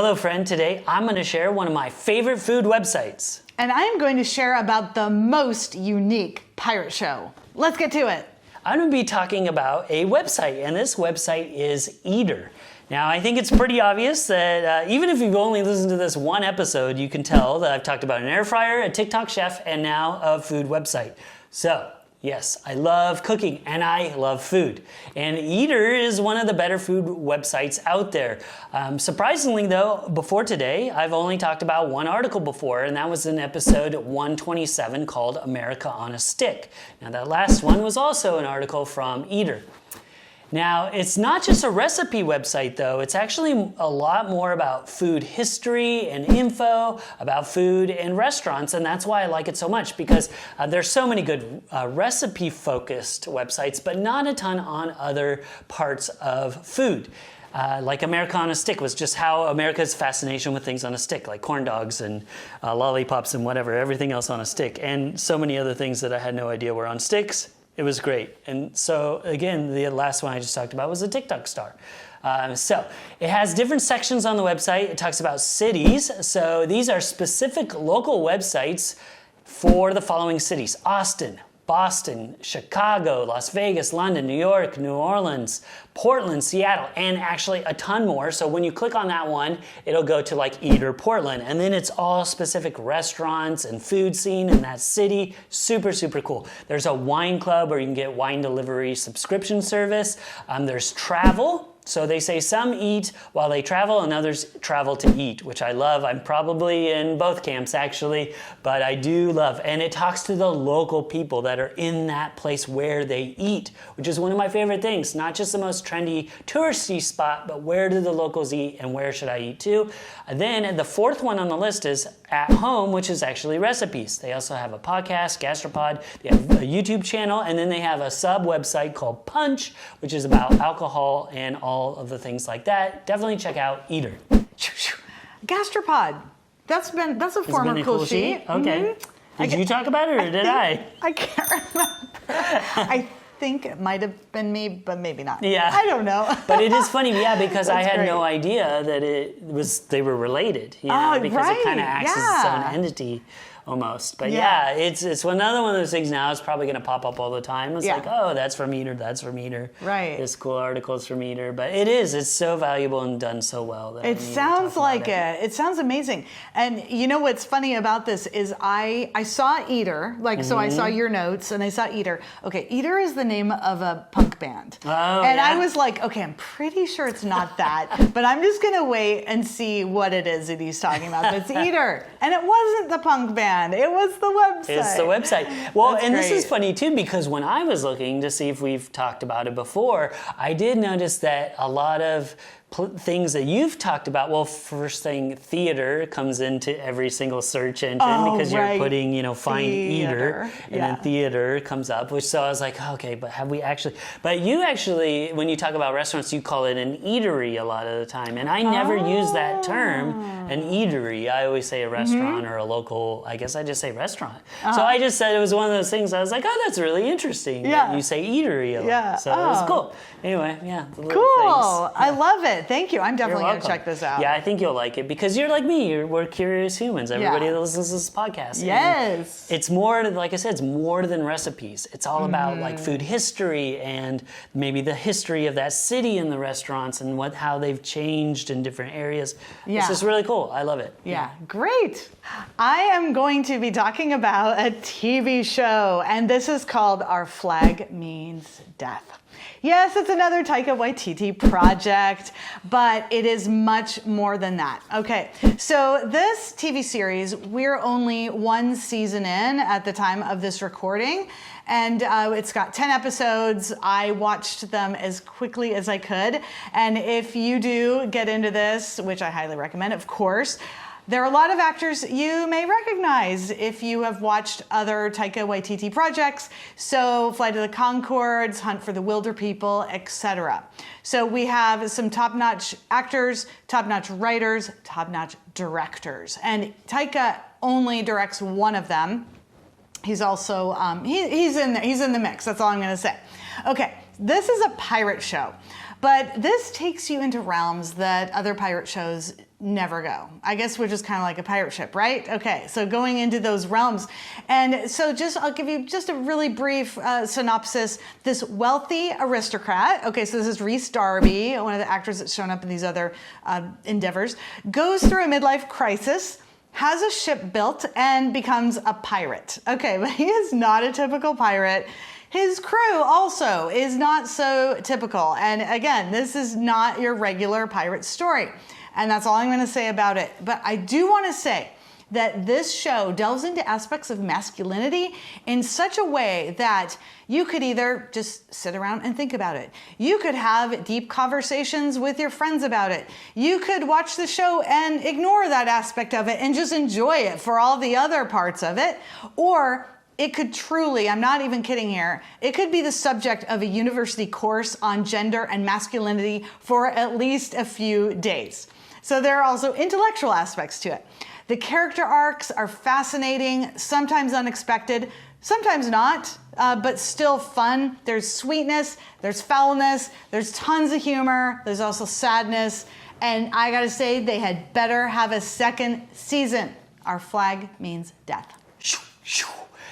Hello friend, today I'm going to share one of my favorite food websites. And I'm going to share about the most unique pirate show. Let's get to it. I'm going to be talking about a website, and this website is Eater. Now, I think it's pretty obvious that even if you've only listened to this one episode, you can tell that I've talked about an air fryer, a TikTok chef, and now a food website. So, yes, I love cooking and I love food. And Eater is one of the better food websites out there. Surprisingly though, before today, I've only talked about one article before, and that was in episode 127 called America on a Stick. Now that last one was also an article from Eater. Now, it's not just a recipe website though, it's actually a lot more about food history and info about food and restaurants, and that's why I like it so much, because there's so many good recipe-focused websites, but not a ton on other parts of food. Like America on a Stick was just how America's fascination with things on a stick, like corn dogs and lollipops and whatever, everything else on a stick, and so many other things that I had no idea were on sticks. It was great. And so again, the last one I just talked about was a TikTok star. So it has different sections on the website. It talks about cities. So these are specific local websites for the following cities: Austin, Boston, Chicago, Las Vegas, London, New York, New Orleans, Portland, Seattle, and actually a ton more. So when you click on that one, it'll go to like Eater Portland, and then it's all specific restaurants and food scene in that city. Super, super cool. There's a wine club where you can get wine delivery subscription service. There's travel. So they say some eat while they travel and others travel to eat, which I love. I'm probably in both camps actually, but I do love. And it talks to the local people that are in that place where they eat, which is one of my favorite things. Not just the most trendy touristy spot, but where do the locals eat and where should I eat too? And then the fourth one on the list is At Home, which is actually recipes. They also have a podcast, Gastropod. They have a YouTube channel, and then they have a sub website called Punch, which is about alcohol and all of the things like that. Definitely check out Eater. Gastropod. That's a former cool sheet. Okay. Mm-hmm. Did you talk about it or did I? I can't remember. I think it might have been me, but maybe not. Yeah. I don't know. But it is funny, yeah, because I had great. no idea that they were related. You know, because right. it kind of acts as its own entity almost. But yeah, it's another one of those things now. It's probably going to pop up all the time. It's like, oh, that's from Eater, that's from Eater. Right. This cool article is from Eater. But it's so valuable and done so well. That it sounds like it. It sounds amazing. And you know what's funny about this is I saw Eater, so I saw your notes and I saw Eater. Okay, Eater is the name of a punk band. Oh, and I was like, okay, I'm pretty sure it's not that, but I'm just going to wait and see what it is that he's talking about. But it's Eater. And it wasn't the punk band. It was the website. It's the website. Well, That's and great. this is funny too, because when I was looking to see if we've talked about it before, I did notice that a lot of things that you've talked about, well, first thing, theater comes into every single search engine because you're putting, find Eater, and then theater comes up, which so I was like, okay, but have we actually, but you actually, when you talk about restaurants, you call it an eatery a lot of the time, and I never use that term, an eatery. I always say a restaurant or a local, I guess I just say restaurant. So I just said it was one of those things, I was like, oh, that's really interesting that you say eatery a lot. So it was cool. Anyway, the little things. I love it. Thank you. I'm definitely going to check this out. Yeah, I think you'll like it because you're like me. We're curious humans. Everybody that listens to this podcast. Yes. And it's more, like I said, it's more than recipes. It's all about like food history and maybe the history of that city and the restaurants and how they've changed in different areas. Yeah. It's just really cool. I love it. Yeah, great. I am going to be talking about a TV show, and this is called Our Flag Means Death. Yes, it's another Taika Waititi project, but it is much more than that. Okay, so this TV series, we're only one season in at the time of this recording, and it's got 10 episodes. I watched them as quickly as I could, and if you do get into this, which I highly recommend, of course, there are a lot of actors you may recognize if you have watched other Taika Waititi projects, so Flight of the Conchords, Hunt for the Wilder People, etc. So we have some top-notch actors, top-notch writers, top-notch directors, and Taika only directs one of them. He's also he's in the mix. That's all I'm going to say. Okay, this is a pirate show, but this takes you into realms that other pirate shows never go. I guess we're just kind of like a pirate ship, right? Okay, so going into those realms. And so I'll give you just a really brief synopsis. This wealthy aristocrat, okay, so this is Rhys Darby, one of the actors that's shown up in these other endeavors, goes through a midlife crisis, has a ship built, and becomes a pirate. Okay, but he is not a typical pirate. His crew also is not so typical. And again, this is not your regular pirate story. And that's all I'm going to say about it. But I do want to say that this show delves into aspects of masculinity in such a way that you could either just sit around and think about it. You could have deep conversations with your friends about it. You could watch the show and ignore that aspect of it and just enjoy it for all the other parts of it. Or it could truly, I'm not even kidding here, it could be the subject of a university course on gender and masculinity for at least a few days. So there are also intellectual aspects to it. The character arcs are fascinating, sometimes unexpected, sometimes not, but still fun. There's sweetness, there's foulness, there's tons of humor, there's also sadness, and I gotta say, they had better have a second season. Our flag means death.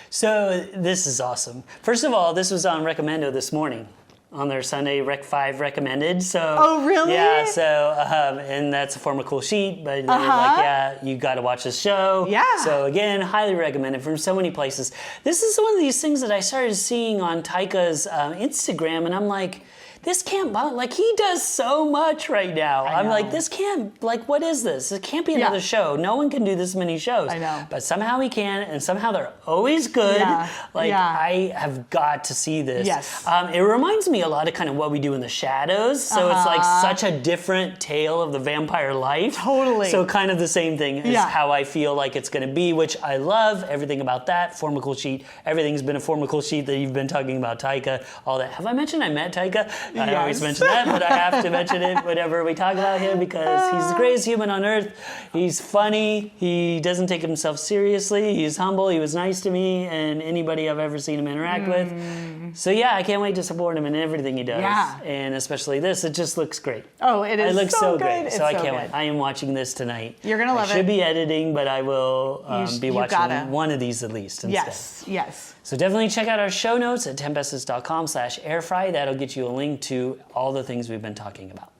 So this is awesome. First of all, this was on Recommendo this morning, on their Sunday Rec 5 recommended. So oh, really? Yeah, so and that's a former cool sheet, but they're like, yeah, you got to watch this show. Yeah. So again, highly recommended from so many places. This is one of these things that I started seeing on Taika's Instagram, and I'm like, this can't, like, he does so much right now. I'm like, this can't, like, what is this? It can't be another show. No one can do this many shows. I know. But somehow he can, and somehow they're always good. Yeah. Like, I have got to see this. Yes. It reminds me a lot of kind of what we do in the shadows. So it's like such a different tale of the vampire life. Totally. So kind of the same thing is how I feel like it's going to be, which I love everything about that. Formical sheet. Everything's been a formical sheet that you've been talking about, Taika, all that. Have I mentioned I met Taika? I always mention that, but I have to mention it whenever we talk about him because he's the greatest human on earth. He's funny. He doesn't take himself seriously. He's humble. He was nice to me and anybody I've ever seen him interact with. So yeah, I can't wait to support him in everything he does. Yeah. And especially this. It just looks great. Oh, it is. It looks so great. It's So I so can't good. wait. I am watching this tonight. You're going to love I it. should be editing, but I will be watching gotta. one of these at least instead. Yes, yes. So definitely check out our show notes at tempestus.com/airfry. That'll get you a link to all the things we've been talking about.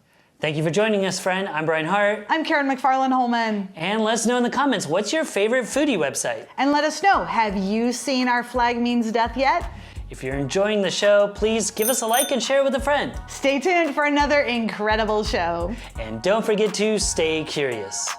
Thank you for joining us, friend. I'm Brian Hart. I'm Karen McFarland-Holman. And let us know in the comments, what's your favorite foodie website? And let us know, have you seen Our Flag Means Death yet? If you're enjoying the show, please give us a like and share it with a friend. Stay tuned for another incredible show. And don't forget to stay curious.